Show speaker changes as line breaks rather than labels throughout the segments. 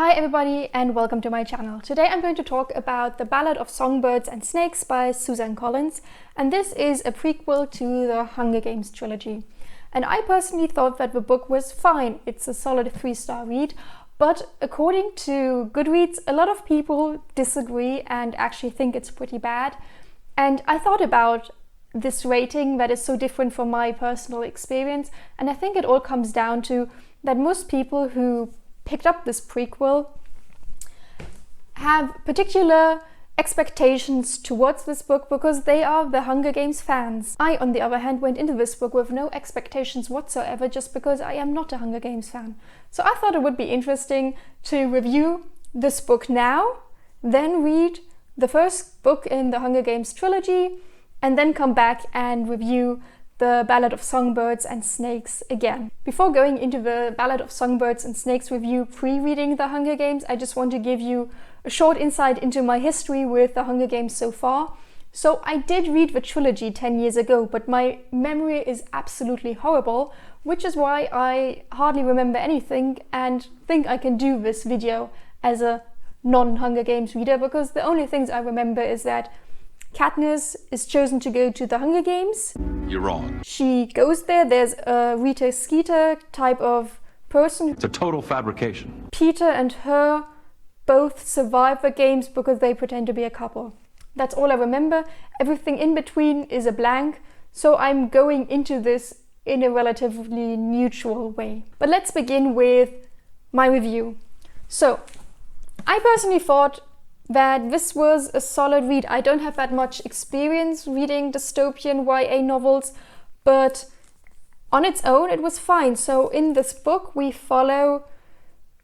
Hi everybody and welcome to my channel. Today I'm going to talk about The Ballad of Songbirds and Snakes by Suzanne Collins, and this is a prequel to the Hunger Games trilogy. And I personally thought that the book was fine. It's a solid 3-star read, but according to Goodreads, a lot of people disagree and actually think it's pretty bad. And I thought about this rating that is so different from my personal experience, and I think it all comes down to that most people who picked up this prequel have particular expectations towards this book because they are the Hunger Games fans. I, on the other hand, went into this book with no expectations whatsoever just because I am not a Hunger Games fan. So I thought it would be interesting to review this book now, then read the first book in the Hunger Games trilogy, and then come back and review The Ballad of Songbirds and Snakes again. Before going into the Ballad of Songbirds and Snakes review pre-reading the Hunger Games, I just want to give you a short insight into my history with the Hunger Games so far. So I did read the trilogy 10 years ago, but my memory is absolutely horrible, which is why I hardly remember anything and think I can do this video as a non-Hunger Games reader, because the only things I remember is that Katniss is chosen to go to the Hunger Games.
You're wrong.
She goes there. There's a Rita Skeeter type of person.
It's a total fabrication.
Peter and her both survive the games because they pretend to be a couple. That's all I remember. Everything in between is a blank. So I'm going into this in a relatively neutral way. But let's begin with my review. So I personally thought that this was a solid read. I don't have that much experience reading dystopian YA novels, but on its own it was fine. So in this book we follow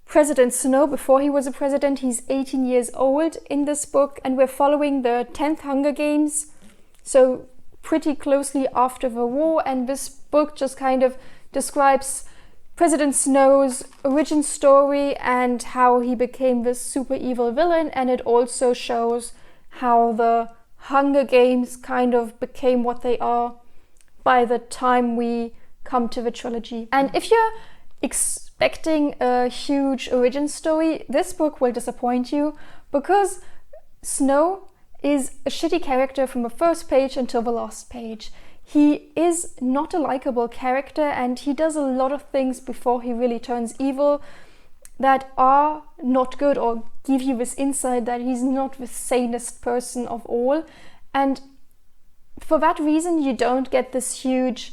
President Snow before he was a president. He's 18 years old in this book, and we're following the 10th Hunger Games, so pretty closely after the war, and this book just kind of describes President Snow's origin story and how he became this super evil villain, and it also shows how the Hunger Games kind of became what they are by the time we come to the trilogy. And if you're expecting a huge origin story, this book will disappoint you, because Snow is a shitty character from the first page until the last page. He is not a likable character, and he does a lot of things before he really turns evil that are not good, or give you this insight that he's not the sanest person of all. And for that reason you don't get this huge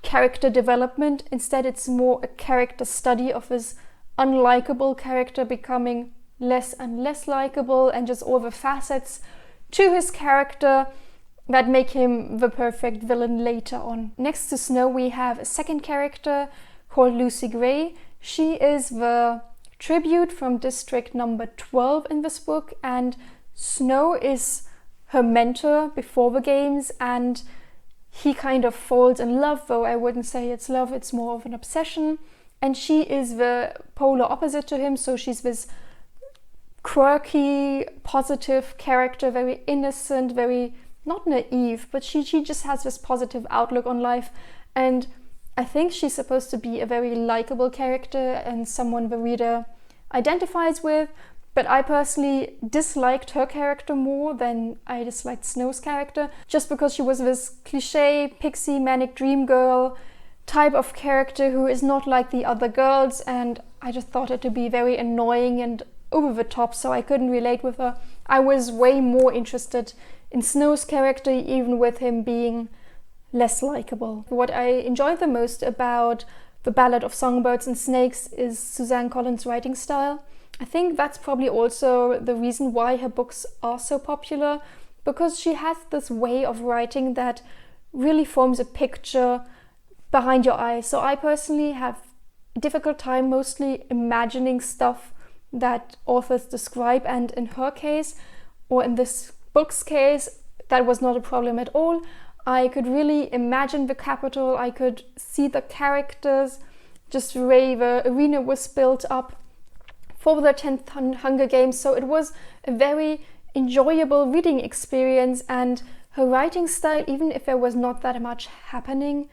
character development. Instead it's more a character study of this unlikable character becoming less and less likable, and just all the facets to his character that make him the perfect villain later on. Next to Snow we have a second character called Lucy Gray. She is the tribute from District number 12 in this book, and Snow is her mentor before the games, and he kind of falls in love, though I wouldn't say it's love, it's more of an obsession. And she is the polar opposite to him, so she's this quirky, positive character, very innocent, very not naive, but she just has this positive outlook on life, and I think she's supposed to be a very likable character and someone the reader identifies with. But I personally disliked her character more than I disliked Snow's character, just because she was this cliche pixie manic dream girl type of character who is not like the other girls, and I just thought her to be very annoying and over the top, so I couldn't relate with her. I was way more interested in Snow's character, even with him being less likable. What I enjoyed the most about The Ballad of Songbirds and Snakes is Suzanne Collins' writing style. I think that's probably also the reason why her books are so popular, because she has this way of writing that really forms a picture behind your eyes. So I personally have a difficult time mostly imagining stuff that authors describe, and in her case, or in this book's case, that was not a problem at all. I could really imagine the Capitol, I could see the characters, just the way the arena was built up for the 10th Hunger Games, so it was a very enjoyable reading experience. And her writing style, even if there was not that much happening,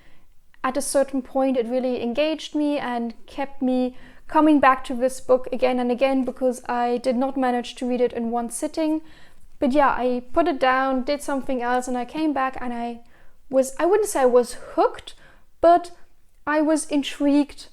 at a certain point it really engaged me and kept me coming back to this book again and again because I did not manage to read it in one sitting. But yeah, I put it down, did something else, and I came back and I wouldn't say I was hooked, but I was intrigued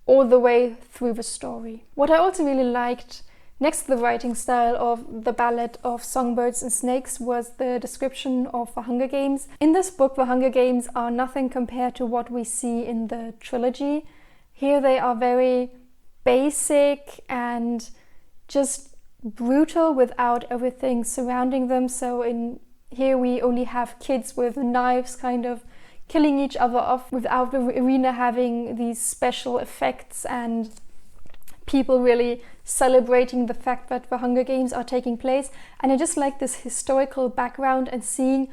all the way through the story. What I also really liked, next to the writing style of the Ballad of Songbirds and Snakes, was the description of the Hunger Games. In this book, the Hunger Games are nothing compared to what we see in the trilogy. Here they are very basic and just brutal without everything surrounding them. So in here we only have kids with knives kind of killing each other off without the arena having these special effects and people really celebrating the fact that the Hunger Games are taking place. And I just like this historical background and seeing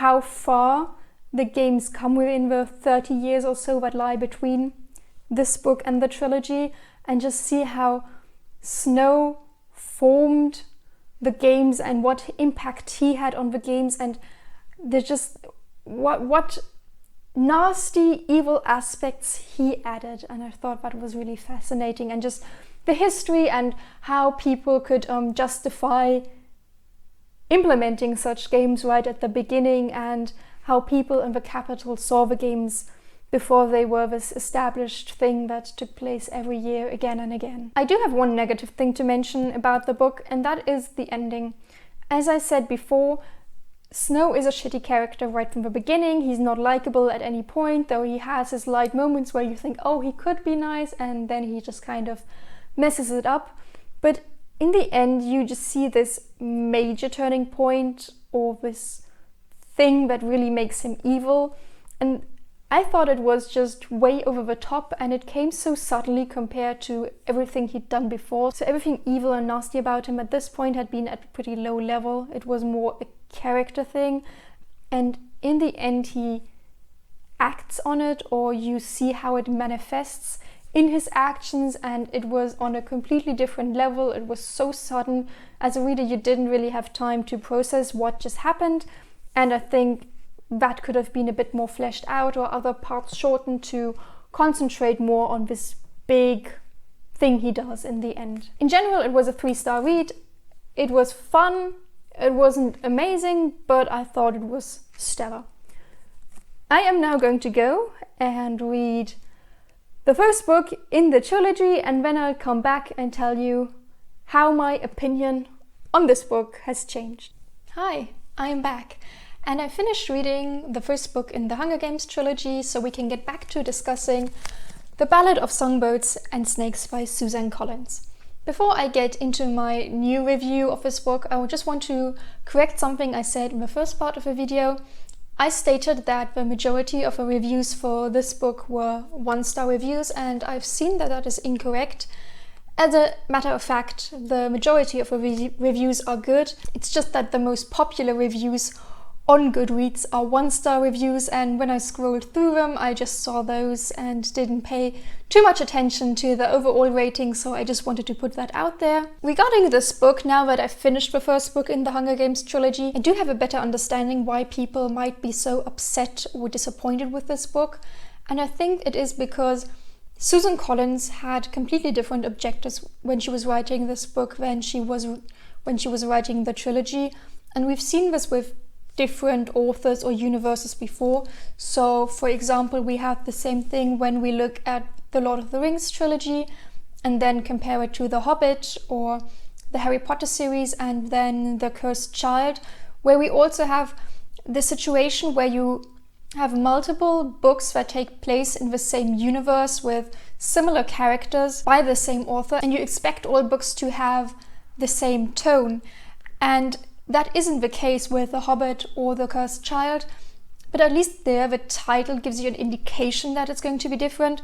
how far the games come within the 30 years or so that lie between this book and the trilogy, and just see how Snow formed the games and what impact he had on the games, and there's just what nasty evil aspects he added. And I thought that was really fascinating, and just the history and how people could justify implementing such games right at the beginning, and how people in the capital saw the games before they were this established thing that took place every year again and again. I do have one negative thing to mention about the book, and that is the ending. As I said before, Snow is a shitty character right from the beginning. He's not likable at any point, though he has his light moments where you think, oh, he could be nice, and then he just kind of messes it up. But in the end, you just see this major turning point, or this thing that really makes him evil. And I thought it was just way over the top, and it came so suddenly compared to everything he'd done before. So everything evil and nasty about him at this point had been at a pretty low level. It was more a character thing, and in the end he acts on it, or you see how it manifests in his actions, and it was on a completely different level. It was so sudden. As a reader, you didn't really have time to process what just happened, and I think that could have been a bit more fleshed out, or other parts shortened to concentrate more on this big thing he does in the end. In general, it was a 3-star read. It was fun. It wasn't amazing, but I thought it was stellar. I am now going to go and read the first book in the trilogy, and then I'll come back and tell you how my opinion on this book has changed. Hi, I am back. And I finished reading the first book in the Hunger Games trilogy, so we can get back to discussing The Ballad of Songbirds and Snakes by Susan Collins. Before I get into my new review of this book, I just want to correct something I said in the first part of the video. I stated that the majority of the reviews for this book were 1-star reviews, and I've seen that that is incorrect. As a matter of fact, the majority of the reviews are good. It's just that the most popular reviews on Goodreads are 1-star reviews, and when I scrolled through them, I just saw those and didn't pay too much attention to the overall rating, so I just wanted to put that out there. Regarding this book, now that I've finished the first book in the Hunger Games trilogy, I do have a better understanding why people might be so upset or disappointed with this book, and I think it is because Susan Collins had completely different objectives when she was writing this book than she was writing the trilogy, and we've seen this with different authors or universes before. So for example, we have the same thing when we look at the Lord of the Rings trilogy and then compare it to The Hobbit or the Harry Potter series and then The Cursed Child, where we also have the situation where you have multiple books that take place in the same universe with similar characters by the same author, and you expect all books to have the same tone. And that isn't the case with The Hobbit or The Cursed Child, but at least there the title gives you an indication that it's going to be different.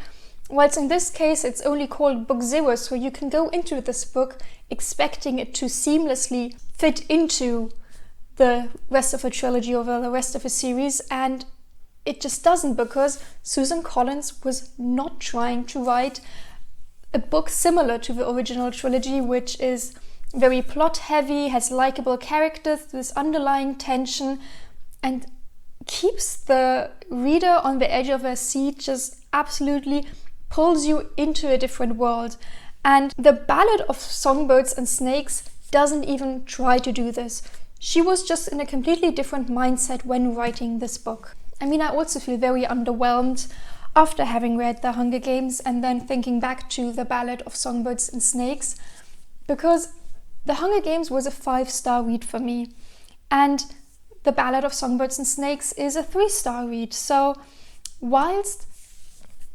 Whilst in this case it's only called Book 0, so you can go into this book expecting it to seamlessly fit into the rest of the trilogy or the rest of the series, and it just doesn't, because Susan Collins was not trying to write a book similar to the original trilogy, which is very plot heavy, has likable characters, this underlying tension, and keeps the reader on the edge of their seat, just absolutely pulls you into a different world. And the Ballad of Songbirds and Snakes doesn't even try to do this. She was just in a completely different mindset when writing this book. I mean, I also feel very underwhelmed after having read The Hunger Games and then thinking back to the Ballad of Songbirds and Snakes, because The Hunger Games was a 5-star read for me, and The Ballad of Songbirds and Snakes is a 3-star read. So whilst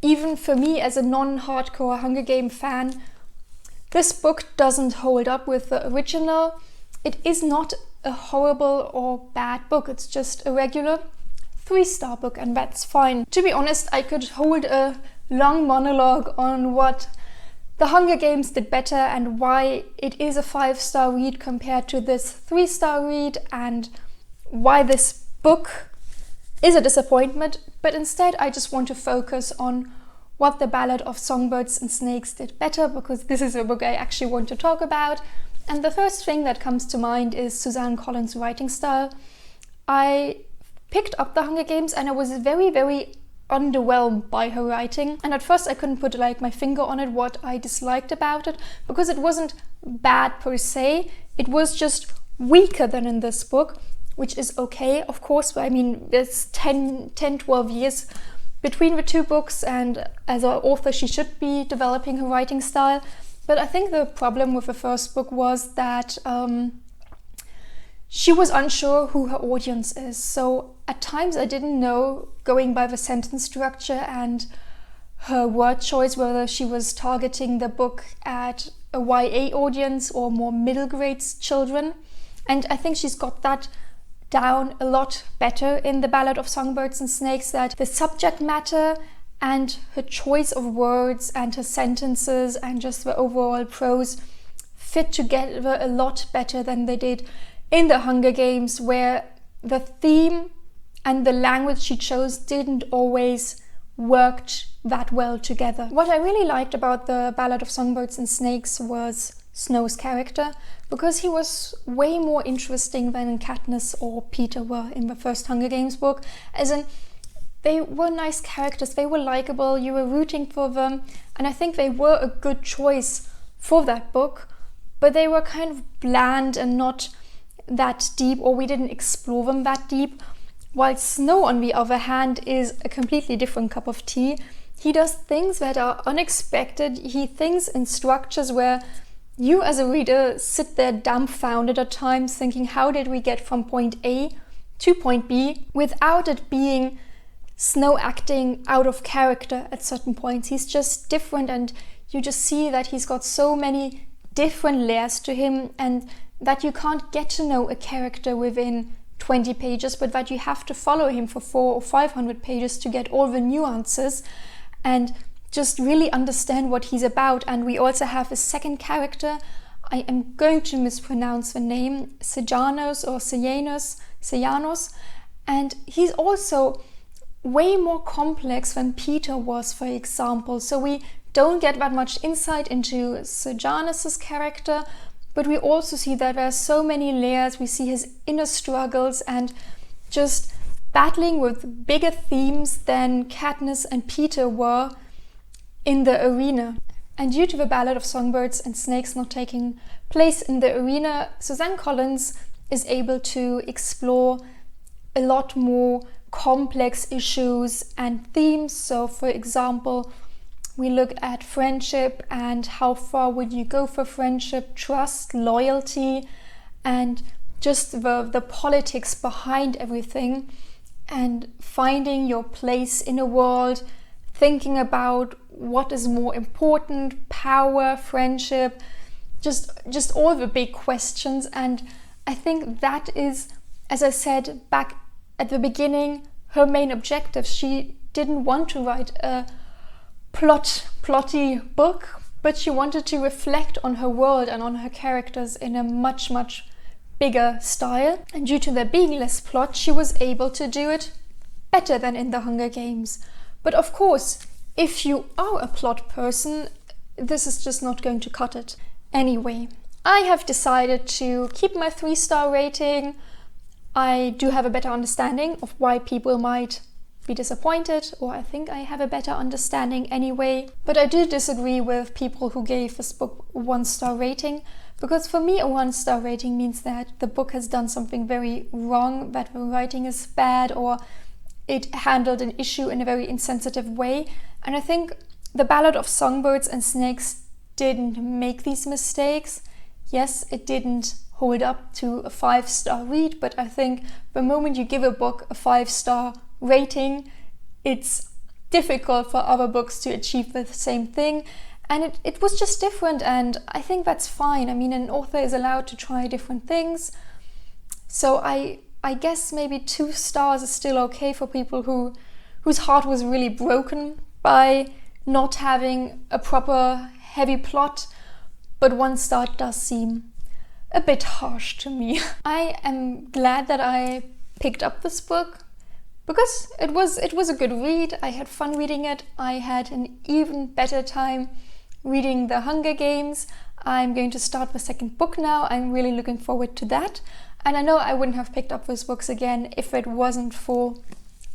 even for me as a non-hardcore Hunger Game fan, this book doesn't hold up with the original, it is not a horrible or bad book. It's just a regular 3-star book, and that's fine. To be honest, I could hold a long monologue on what The Hunger Games did better and why it is a 5-star read compared to this 3-star read, and why this book is a disappointment, but instead I just want to focus on what the Ballad of Songbirds and Snakes did better, because this is a book I actually want to talk about. And the first thing that comes to mind is Suzanne Collins' writing style. I picked up The Hunger Games and I was very, very underwhelmed by her writing. And at first I couldn't put my finger on it, what I disliked about it, because it wasn't bad per se. It was just weaker than in this book, which is okay, of course. I mean, there's 12 years between the two books, and as an author she should be developing her writing style. But I think the problem with the first book was that she was unsure who her audience is. So at times I didn't know, going by the sentence structure and her word choice, whether she was targeting the book at a YA audience or more middle grades children. And I think she's got that down a lot better in The Ballad of Songbirds and Snakes, that the subject matter and her choice of words and her sentences and just the overall prose fit together a lot better than they did in The Hunger Games, where the theme and the language she chose didn't always work that well together. What I really liked about The Ballad of Songbirds and Snakes was Snow's character, because he was way more interesting than Katniss or Peter were in the first Hunger Games book. As in, they were nice characters, they were likable, you were rooting for them, and I think they were a good choice for that book, but they were kind of bland and not that deep, or we didn't explore them that deep. While Snow, on the other hand, is a completely different cup of tea. He does things that are unexpected. He thinks in structures where you as a reader sit there dumbfounded at times, thinking, how did we get from point A to point B without it being Snow acting out of character at certain points? He's just different, and you just see that he's got so many different layers to him, and that you can't get to know a character within 20 pages, but that you have to follow him for 400 or 500 pages to get all the nuances and just really understand what he's about. And we also have a second character, I am going to mispronounce the name, Sejanos or Sejanos, and he's also way more complex than Peter was, for example. So we don't get that much insight into Sejanos' character, but we also see that there are so many layers. We see his inner struggles and just battling with bigger themes than Katniss and Peter were in the arena. And due to The Ballad of Songbirds and Snakes not taking place in the arena, Suzanne Collins is able to explore a lot more complex issues and themes. So for example, we look at friendship and how far would you go for friendship, trust, loyalty, and just the politics behind everything, and finding your place in a world, thinking about what is more important, power, friendship, just all the big questions. And I think that is, as I said back at the beginning, her main objective. She didn't want to write a plotty book, but she wanted to reflect on her world and on her characters in a much, much bigger style. And due to there being less plot, she was able to do it better than in The Hunger Games. But of course, if you are a plot person, this is just not going to cut it. Anyway, I have decided to keep my 3-star rating. I do have a better understanding of why people might be disappointed, or I think I have a better understanding anyway. But I do disagree with people who gave this book a 1-star rating, because for me a 1-star rating means that the book has done something very wrong, that the writing is bad, or it handled an issue in a very insensitive way. And I think The Ballad of Songbirds and Snakes didn't make these mistakes. Yes, it didn't hold up to a 5-star read, but I think the moment you give a book a 5-star rating, it's difficult for other books to achieve the same thing. And it was just different, and I think that's fine. I mean, an author is allowed to try different things. So I guess maybe 2 stars is still okay for people whose heart was really broken by not having a proper heavy plot, but 1 star does seem a bit harsh to me. I am glad that I picked up this book because it was a good read. I had fun reading it. I had an even better time reading The Hunger Games. I'm going to start the 2nd book now. I'm really looking forward to that. And I know I wouldn't have picked up those books again if it wasn't for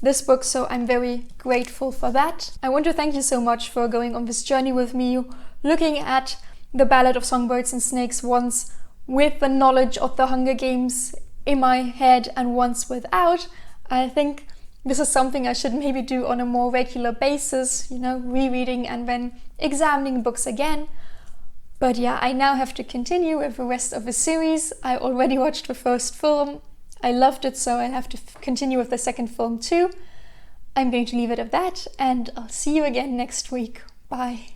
this book, so I'm very grateful for that. I want to thank you so much for going on this journey with me, looking at The Ballad of Songbirds and Snakes once with the knowledge of The Hunger Games in my head and once without. I think this is something I should maybe do on a more regular basis, rereading and then examining books again. But yeah, I now have to continue with the rest of the series. I already watched the 1st film. I loved it, so I'll have to continue with the 2nd film too. I'm going to leave it at that, and I'll see you again next week. Bye.